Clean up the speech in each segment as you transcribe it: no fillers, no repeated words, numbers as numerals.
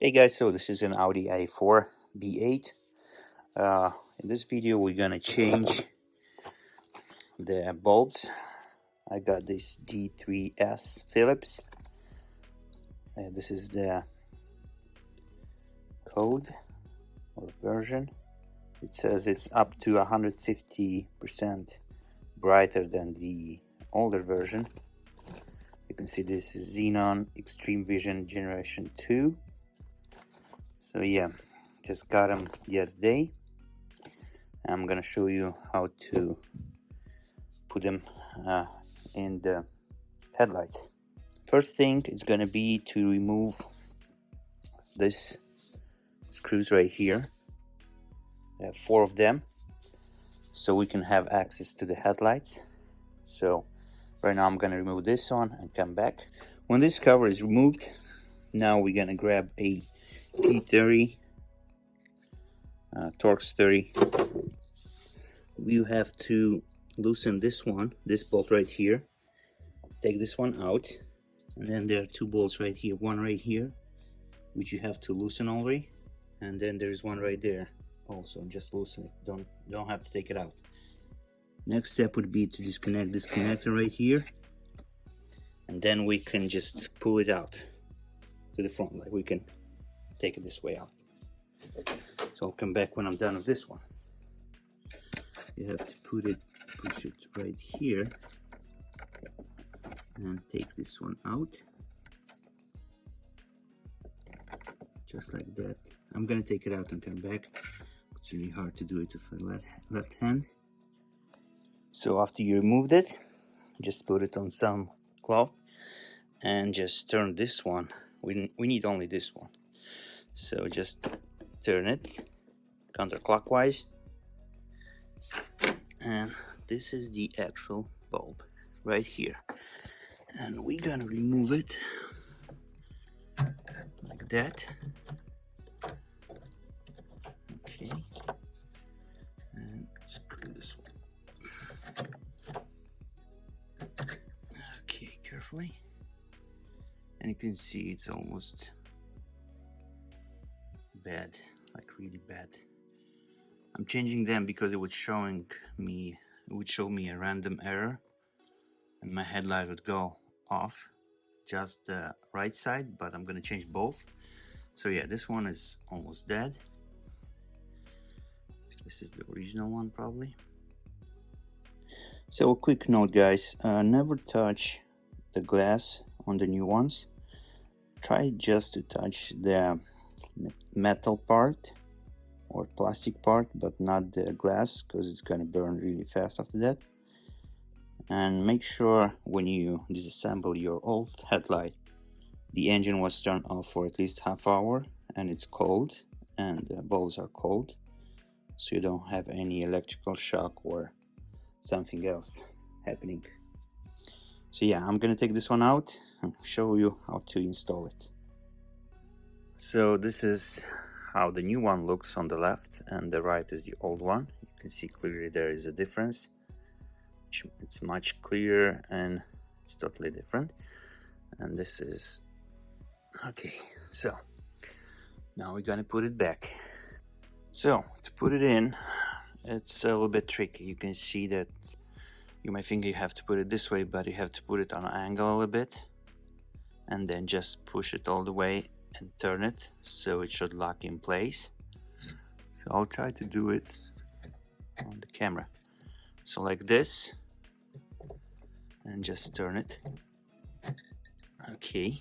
Hey guys, so this is an Audi A4 B8. In this video we're gonna change the bulbs. I got this d3s Philips. This is the code or version. It says it's up to 150% brighter than the older version. You can see this is Xenon X-treme Vision generation 2. So yeah, just got them the other day. I'm gonna show you how to put them in the headlights. First thing is gonna be to remove this screws right here. I have 4 of them, so we can have access to the headlights. So right now I'm gonna remove this one and come back. When this cover is removed, now we're gonna grab a T30 Torx 30. You have to loosen this one, this bolt right here. Take this one out, and then there are 2 bolts right here. One right here, which you have to loosen already, and then there's one right there also. Just loosen it. Don't have to take it out. Next step would be to disconnect this connector right here, and then we can just pull it out to the front. Like we can take it this way out. So I'll come back when I'm done with this one. You have to push it right here and take this one out, just like that. I'm gonna take it out and come back. It's really hard to do it with the left hand. So after you removed it, just put it on some cloth and just turn this one. We need only this one, so just turn it counterclockwise, and this is the actual bulb right here, and we're gonna remove it like that. Okay, and screw this one. Okay, carefully, and you can see it's almost bad, like really bad. I'm changing them because it would show me a random error, and my headlight would go off just the right side, but I'm gonna change both. So yeah, this one is almost dead. This is the original one probably. So a quick note guys, never touch the glass on the new ones. Try just to touch the metal part or plastic part, but not the glass, because it's gonna burn really fast after that. And make sure when you disassemble your old headlight, the engine was turned off for at least half hour and it's cold, and the bulbs are cold, so you don't have any electrical shock or something else happening. So yeah, I'm gonna take this one out and show you how to install it. So this is how the new one looks on the left, and the right is the old one. You can see clearly there is a difference. It's much clearer and it's totally different. And this is okay. So now we're gonna put it back. So to put it in, it's a little bit tricky. You can see that you might think you have to put it this way, but you have to put it on an angle a little bit and then just push it all the way and turn it so it should lock in place. So I'll try to do it on the camera. So like this, and just turn it. Okay,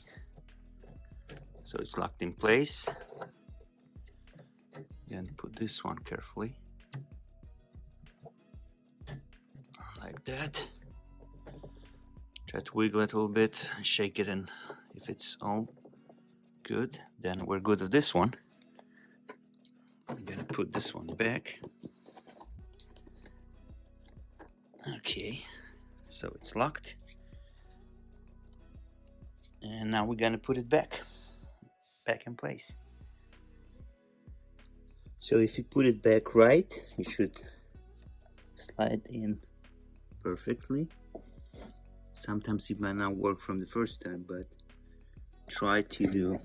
so it's locked in place. Then put this one carefully like that. Try to wiggle it a little bit, shake it, and if it's all good, then we're good with this one. I'm gonna put this one back. Okay, so it's locked, and now we're gonna put it back in place. So if you put it back right, you should slide in perfectly. Sometimes it might not work from the first time, but try to do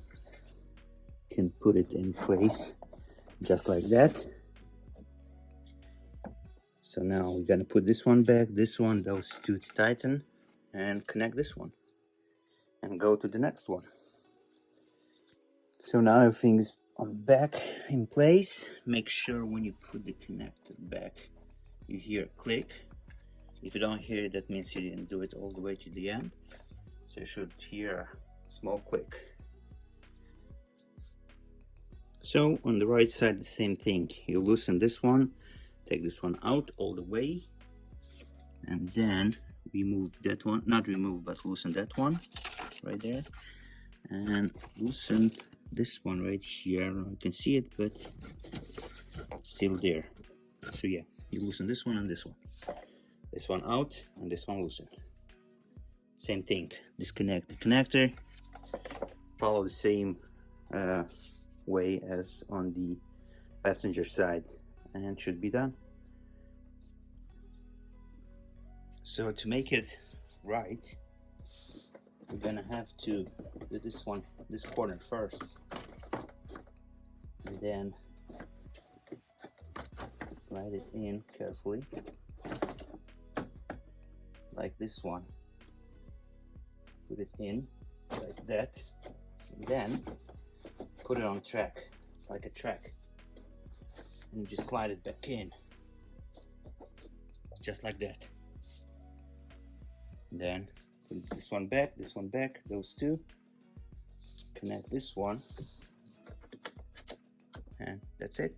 can put it in place just like that. So now we're gonna put this one back, this one, those two to tighten, and connect this one and go to the next one. So now everything's back in place. Make sure when you put the connector back you hear a click. If you don't hear it, that means you didn't do it all the way to the end. So you should hear a small click. So on the right side, the same thing. You loosen this one, take this one out all the way, and then remove that one, not remove, but loosen that one right there, and loosen this one right here. I don't know if you can see it, but it's still there. So yeah, you loosen this one and this one out, and this one loosen. Same thing, disconnect the connector, follow the same way as on the passenger side, and should be done. So to make it right, we're gonna have to do this corner first, and then slide it in carefully like this one. Put it in like that, and then put it on track. It's like a track, and just slide it back in just like that. Then put this one back, those two, connect this one, and that's it.